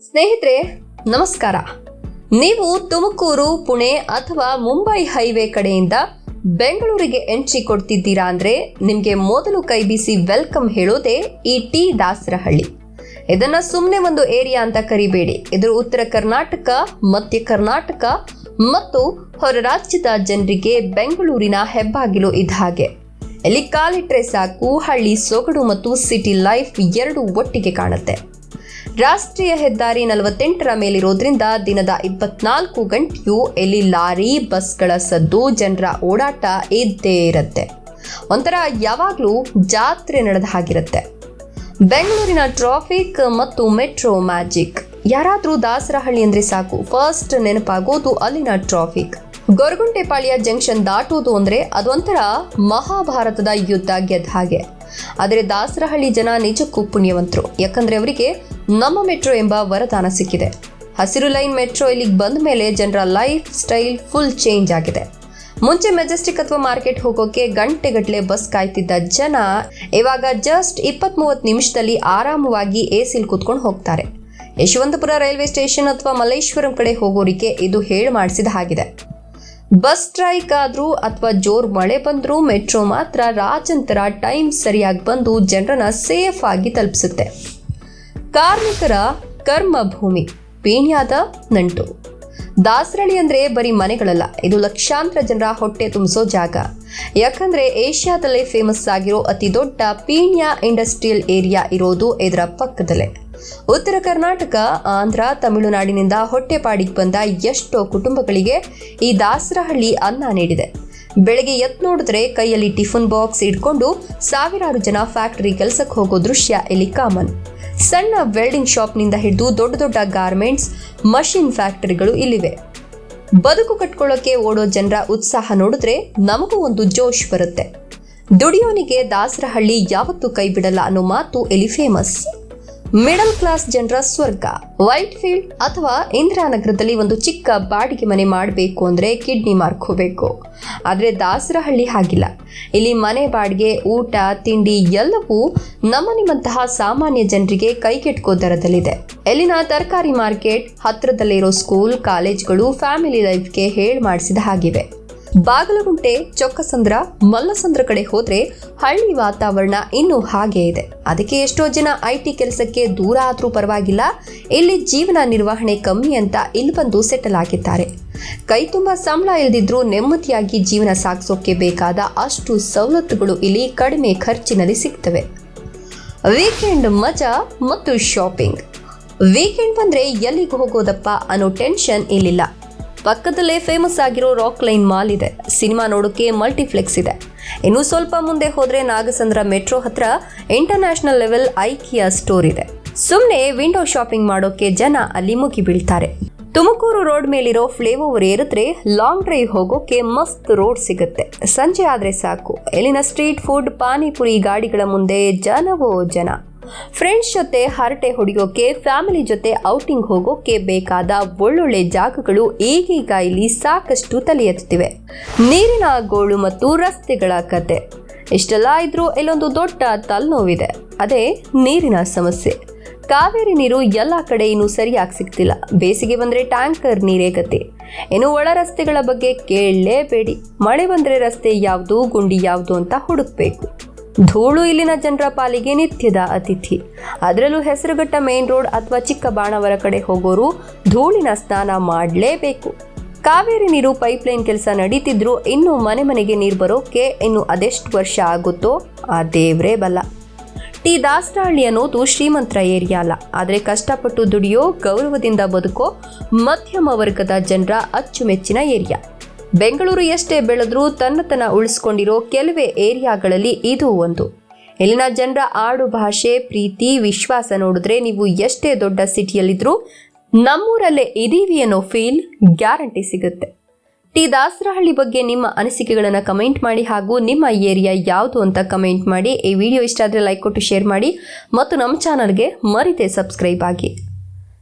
ಸ್ನೇಹಿತರೆ ನಮಸ್ಕಾರ. ನೀವು ತುಮಕೂರು, ಪುಣೆ ಅಥವಾ ಮುಂಬೈ ಹೈವೇ ಕಡೆಯಿಂದ ಬೆಂಗಳೂರಿಗೆ ಎಂಟ್ರಿ ಕೊಡ್ತಿದ್ದೀರಾ ಅಂದ್ರೆ ನಿಮಗೆ ಮೊದಲು ಕೈ ಬೀಸಿ ವೆಲ್ಕಮ್ ಹೇಳೋದೇ ಈ ಟಿ ದಾಸರಹಳ್ಳಿ. ಇದನ್ನ ಸುಮ್ಮನೆ ಒಂದು ಏರಿಯಾ ಅಂತ ಕರಿಬೇಡಿ. ಇದು ಉತ್ತರ ಕರ್ನಾಟಕ, ಮಧ್ಯ ಕರ್ನಾಟಕ ಮತ್ತು ಹೊರ ರಾಜ್ಯದ ಜನರಿಗೆ ಬೆಂಗಳೂರಿನ ಹೆಬ್ಬಾಗಿಲು ಇದ್ದ ಹಾಗೆ. ಇಲ್ಲಿ ಕಾಲಿಟ್ರೆ ಸಾಕು, ಹಳ್ಳಿ ಸೊಗಡು ಮತ್ತು ಸಿಟಿ ಲೈಫ್ ಎರಡು ಒಟ್ಟಿಗೆ ಕಾಣುತ್ತೆ. ರಾಷ್ಟ್ರೀಯ ಹೆದ್ದಾರಿ 48ರ ಮೇಲಿರೋದ್ರಿಂದ ದಿನದ 24 ಗಂಟೆಯೂ ಇಲ್ಲಿ ಲಾರಿ, ಬಸ್ಗಳ ಸದ್ದು, ಜನರ ಓಡಾಟ ಇದ್ದೇ ಇರುತ್ತೆ. ಒಂಥರ ಯಾವಾಗಲೂ ಜಾತ್ರೆ ನಡೆದ ಹಾಗಿರುತ್ತೆ. ಬೆಂಗಳೂರಿನ ಟ್ರಾಫಿಕ್ ಮತ್ತು ಮೆಟ್ರೋ ಮ್ಯಾಜಿಕ್. ಯಾರಾದರೂ ದಾಸರಹಳ್ಳಿ ಅಂದ್ರೆ ಸಾಕು, ಫಸ್ಟ್ ನೆನಪಾಗೋದು ಅಲ್ಲಿನ ಟ್ರಾಫಿಕ್. ಗೊರಗುಂಟೆಪಾಳ್ಯ ಜಂಕ್ಷನ್ ದಾಟೋದು ಅಂದ್ರೆ ಅದೊಂಥರ ಮಹಾಭಾರತದ ಯುದ್ಧ ಗೆದ್ದ ಹಾಗೆ. ಆದರೆ ದಾಸರಹಳ್ಳಿ ಜನ ನಿಜಕ್ಕೂ ಪುಣ್ಯವಂತರು. ಯಾಕಂದ್ರೆ ಅವರಿಗೆ ನಮ್ಮ ಮೆಟ್ರೋ ಎಂಬ ವರದಾನ ಸಿಕ್ಕಿದೆ. ಹಸಿರು ಲೈನ್ ಮೆಟ್ರೋ ಇಲ್ಲಿಗೆ ಬಂದ ಮೇಲೆ ಜನರ ಲೈಫ್ ಸ್ಟೈಲ್ ಫುಲ್ ಚೇಂಜ್ ಆಗಿದೆ. ಮುಂಚೆ ಮೆಜೆಸ್ಟಿಕ್ ಅಥವಾ ಮಾರ್ಕೆಟ್ ಹೋಗೋಕೆ ಗಂಟೆಗಟ್ಟಲೆ ಬಸ್ ಕಾಯ್ತಿದ್ದ ಜನ ಇವಾಗ ಜಸ್ಟ್ 20-30 ನಿಮಿಷದಲ್ಲಿ ಆರಾಮವಾಗಿ ಎಸಿಲ್ ಕೂತ್ಕೊಂಡು ಹೋಗ್ತಾರೆ. ಯಶವಂತಪುರ ರೈಲ್ವೆ ಸ್ಟೇಷನ್ ಅಥವಾ ಮಲ್ಲೇಶ್ವರಂ ಕಡೆ ಹೋಗೋರಿಗೆ ಇದು ಹೇಳಿ ಮಾಡಿಸಿದ ಹಾಗಿದೆ. ಬಸ್ ಸ್ಟ್ರೈಕ್ ಆದ್ರೂ ಅಥವಾ ಜೋರ್ ಮಳೆ ಬಂದ್ರೂ ಮೆಟ್ರೋ ಮಾತ್ರ ರಾಜಂತರ ಟೈಮ್ ಸರಿಯಾಗಿ ಬಂದು ಜನರನ್ನ ಸೇಫ್ ಆಗಿ ತಲುಪಿಸುತ್ತೆ. ಕಾರ್ಮಿಕರ ಕರ್ಮಭೂಮಿ, ಪೀಣ್ಯದ ನಂಟು. ದಾಸರಹಳ್ಳಿ ಅಂದ್ರೆ ಬರೀ ಮನೆಗಳಲ್ಲ, ಇದು ಲಕ್ಷಾಂತರ ಜನರ ಹೊಟ್ಟೆ ತುಂಬಿಸೋ ಜಾಗ. ಯಾಕಂದ್ರೆ ಏಷ್ಯಾದಲ್ಲೇ ಫೇಮಸ್ ಆಗಿರೋ ಅತಿ ದೊಡ್ಡ ಪೀಣ್ಯ ಇಂಡಸ್ಟ್ರಿಯಲ್ ಏರಿಯಾ ಇರೋದು ಇದರ ಪಕ್ಕದಲ್ಲೇ. ಉತ್ತರ ಕರ್ನಾಟಕ, ಆಂಧ್ರ, ತಮಿಳುನಾಡಿನಿಂದ ಹೊಟ್ಟೆಪಾಡಿಗೆ ಬಂದ ಎಷ್ಟೋ ಕುಟುಂಬಗಳಿಗೆ ಈ ದಾಸರಹಳ್ಳಿ ಅನ್ನ ನೀಡಿದೆ. ಬೆಳಗ್ಗೆ ಎದ್ದು ನೋಡಿದ್ರೆ ಕೈಯಲ್ಲಿ ಟಿಫನ್ ಬಾಕ್ಸ್ ಇಟ್ಕೊಂಡು ಸಾವಿರಾರು ಜನ ಫ್ಯಾಕ್ಟರಿ ಕೆಲಸಕ್ಕೆ ಹೋಗೋ ದೃಶ್ಯ ಇಲ್ಲಿ ಕಾಮನ್. ಸಣ್ಣ ವೆಲ್ಡಿಂಗ್ ಶಾಪ್ನಿಂದ ಹಿಡಿದು ದೊಡ್ಡ ದೊಡ್ಡ ಗಾರ್ಮೆಂಟ್ಸ್, ಮಷಿನ್ ಫ್ಯಾಕ್ಟರಿಗಳು ಇಲ್ಲಿವೆ. ಬದುಕು ಕಟ್ಕೊಳ್ಳೋಕೆ ಓಡೋ ಜನರ ಉತ್ಸಾಹ ನೋಡಿದ್ರೆ ನಮಗೂ ಒಂದು ಜೋಶ್ ಬರುತ್ತೆ. ದುಡಿಯೋನಿಗೆ ದಾಸರಹಳ್ಳಿ ಯಾವತ್ತೂ ಕೈ ಬಿಡಲ್ಲ ಅನ್ನೋ ಮಾತು ಇಲ್ಲಿ ಫೇಮಸ್. ಮಿಡಲ್ ಕ್ಲಾಸ್ ಜನರ ಸ್ವರ್ಗ. ವೈಟ್ ಫೀಲ್ಡ್ ಅಥವಾ ಇಂದಿರಾನಗರದಲ್ಲಿ ಒಂದು ಚಿಕ್ಕ ಬಾಡಿಗೆ ಮನೆ ಮಾಡಬೇಕು ಅಂದ್ರೆ ಕಿಡ್ನಿ ಮಾರ್ಕೋಬೇಕು. ಆದ್ರೆ ದಾಸರಹಳ್ಳಿ ಹಾಗಿಲ್ಲ. ಇಲ್ಲಿ ಮನೆ ಬಾಡಿಗೆ, ಊಟ, ತಿಂಡಿ ಎಲ್ಲವೂ ನಿಮ್ಮಂತಹ ಸಾಮಾನ್ಯ ಜನರಿಗೆ ಕೈಗೆಟುಕೋ ದರದಲ್ಲಿದೆ. ಇಲ್ಲಿನ ತರಕಾರಿ ಮಾರ್ಕೆಟ್, ಹತ್ರದಲ್ಲಿರೋ ಸ್ಕೂಲ್, ಕಾಲೇಜ್ಗಳು ಫ್ಯಾಮಿಲಿ ಲೈಫ್ಗೆ ಹೇಳಿ ಮಾಡಿಸಿದ ಹಾಗಿವೆ. ಬಾಗಲಗುಂಟೆ, ಚೊಕ್ಕಸಂದ್ರ, ಮಲ್ಲಸಂದ್ರ ಕಡೆ ಹೋದ್ರೆ ಹಳ್ಳಿ ವಾತಾವರಣ ಇನ್ನೂ ಹಾಗೆ ಇದೆ. ಅದಕ್ಕೆ ಎಷ್ಟೋ ಜನ IT ಕೆಲಸಕ್ಕೆ ದೂರ ಆದ್ರೂ ಪರವಾಗಿಲ್ಲ, ಇಲ್ಲಿ ಜೀವನ ನಿರ್ವಹಣೆ ಕಮ್ಮಿ ಅಂತ ಇಲ್ಲಿ ಬಂದು ಸೆಟಲ್ ಆಗಿದ್ದಾರೆ. ಕೈ ತುಂಬಾ ಸಂಬಳ ಇಲ್ದಿದ್ರು ನೆಮ್ಮದಿಯಾಗಿ ಜೀವನ ಸಾಗಿಸೋಕೆ ಬೇಕಾದ ಅಷ್ಟು ಸವಲತ್ತುಗಳು ಇಲ್ಲಿ ಕಡಿಮೆ ಖರ್ಚಿನಲ್ಲಿ ಸಿಗ್ತವೆ. ವೀಕೆಂಡ್ ಮಜಾ ಮತ್ತು ಶಾಪಿಂಗ್. ವೀಕೆಂಡ್ ಬಂದ್ರೆ ಎಲ್ಲಿಗೆ ಹೋಗೋದಪ್ಪ ಅನ್ನೋ ಟೆನ್ಷನ್ ಇಲ್ಲಿಲ್ಲ. ಪಕ್ಕದಲ್ಲೇ ಫೇಮಸ್ ಆಗಿರೋ ರಾಕ್ ಲೈನ್ ಮಾಲ್ ಇದೆ. ಸಿನಿಮಾ ನೋಡೋಕೆ ಮಲ್ಟಿಪ್ಲೆಕ್ಸ್ ಇದೆ. ಇನ್ನು ಸ್ವಲ್ಪ ಮುಂದೆ ಹೋದ್ರೆ ನಾಗಸಂದ್ರ ಮೆಟ್ರೋ ಹತ್ರ ಇಂಟರ್ನ್ಯಾಷನಲ್ ಲೆವೆಲ್ ಐಕಿಯಾ ಸ್ಟೋರ್ ಇದೆ. ಸುಮ್ಮನೆ ವಿಂಡೋ ಶಾಪಿಂಗ್ ಮಾಡೋಕೆ ಜನ ಅಲ್ಲಿ ಮುಗಿ ಬೀಳ್ತಾರೆ. ತುಮಕೂರು ರೋಡ್ ಮೇಲಿರೋ ಫ್ಲೇಓವರ್ ಏರಿದ್ರೆ ಲಾಂಗ್ ಡ್ರೈವ್ ಹೋಗೋಕೆ ಮಸ್ತ್ ರೋಡ್ ಸಿಗುತ್ತೆ. ಸಂಜೆ ಆದ್ರೆ ಸಾಕು, ಇಲ್ಲಿನ ಸ್ಟ್ರೀಟ್ ಫುಡ್, ಪಾನಿಪುರಿ ಗಾಡಿಗಳ ಮುಂದೆ ಜನವೋ ಜನ. ಫ್ರೆಂಡ್ಸ್ ಜೊತೆ ಹರಟೆ ಹೊಡೆಯೋಕೆ, ಫ್ಯಾಮಿಲಿ ಜೊತೆ ಔಟಿಂಗ್ ಹೋಗೋಕೆ ಬೇಕಾದ ಒಳ್ಳೊಳ್ಳೆ ಜಾಗಗಳು ಈಗೀಗ ಇಲ್ಲಿ ಸಾಕಷ್ಟು ತಲೆ ಎತ್ತುತ್ತಿವೆ. ನೀರಿನ ಗೋಳು ಮತ್ತು ರಸ್ತೆಗಳ ಕತೆ. ಇಷ್ಟೆಲ್ಲ ಇದ್ರೂ ಇಲ್ಲೊಂದು ದೊಡ್ಡ ತಲೆನೋವಿದೆ. ಅದೇ ನೀರಿನ ಸಮಸ್ಯೆ. ಕಾವೇರಿ ನೀರು ಎಲ್ಲ ಕಡೆ ಇನ್ನೂ ಸರಿಯಾಗಿ ಸಿಗ್ತಿಲ್ಲ. ಬೇಸಿಗೆ ಬಂದ್ರೆ ಟ್ಯಾಂಕರ್ ನೀರೇ ಗತಿ. ಇನ್ನು ಒಳ ರಸ್ತೆಗಳ ಬಗ್ಗೆ ಕೇಳಲೇಬೇಡಿ. ಮಳೆ ಬಂದ್ರೆ ರಸ್ತೆ ಯಾವುದು, ಗುಂಡಿ ಯಾವುದು ಅಂತ ಹುಡುಕ್ಬೇಕು. ಧೂಳು ಇಲ್ಲಿನ ಜನರ ಪಾಲಿಗೆ ನಿತ್ಯದ ಅತಿಥಿ. ಅದರಲ್ಲೂ ಹೆಸರುಘಟ್ಟ ಮೇನ್ ರೋಡ್ ಅಥವಾ ಚಿಕ್ಕ ಬಾಣವರ ಕಡೆ ಹೋಗೋರು ಧೂಳಿನ ಸ್ನಾನ ಮಾಡಲೇಬೇಕು. ಕಾವೇರಿ ನೀರು ಪೈಪ್ಲೈನ್ ಕೆಲಸ ನಡೀತಿದ್ರು ಇನ್ನು ಮನೆಗೆ ನೀರು ಬರೋಕೆ ಇನ್ನು ಅದೆಷ್ಟು ವರ್ಷ ಆಗುತ್ತೋ ಆ ದೇವ್ರೇ ಬಲ್ಲ. ಟಿ ದಾಸರಹಳ್ಳಿ ಅನ್ನೋದು ಶ್ರೀಮಂತರ ಏರಿಯಾ ಅಲ್ಲ, ಆದರೆ ಕಷ್ಟಪಟ್ಟು ದುಡಿಯೋ, ಗೌರವದಿಂದ ಬದುಕೋ ಮಧ್ಯಮ ವರ್ಗದ ಜನರ ಅಚ್ಚುಮೆಚ್ಚಿನ ಏರಿಯಾ. ಬೆಂಗಳೂರು ಎಷ್ಟೇ ಬೆಳೆದ್ರೂ ತನ್ನತನ ಉಳಿಸ್ಕೊಂಡಿರೋ ಕೆಲವೇ ಏರಿಯಾಗಳಲ್ಲಿ ಇದು ಒಂದು. ಇಲ್ಲಿನ ಜನರ ಆಡು ಭಾಷೆ, ಪ್ರೀತಿ, ವಿಶ್ವಾಸ ನೋಡಿದ್ರೆ ನೀವು ಎಷ್ಟೇ ದೊಡ್ಡ ಸಿಟಿಯಲ್ಲಿದ್ರೂ ನಮ್ಮೂರಲ್ಲೇ ಇದೀವಿ ಅನ್ನೋ ಫೀಲ್ ಗ್ಯಾರಂಟಿ ಸಿಗುತ್ತೆ. ಟಿ ದಾಸರಹಳ್ಳಿ ಬಗ್ಗೆ ನಿಮ್ಮ ಅನಿಸಿಕೆಗಳನ್ನು ಕಮೆಂಟ್ ಮಾಡಿ, ಹಾಗೂ ನಿಮ್ಮ ಏರಿಯಾ ಯಾವುದು ಅಂತ ಕಮೆಂಟ್ ಮಾಡಿ. ಈ ವಿಡಿಯೋ ಇಷ್ಟ ಆದರೆ ಲೈಕ್ ಕೊಟ್ಟು ಶೇರ್ ಮಾಡಿ ಮತ್ತು ನಮ್ಮ ಚಾನಲ್ಗೆ ಮರಿದೇ ಸಬ್ಸ್ಕ್ರೈಬ್ ಆಗಿ.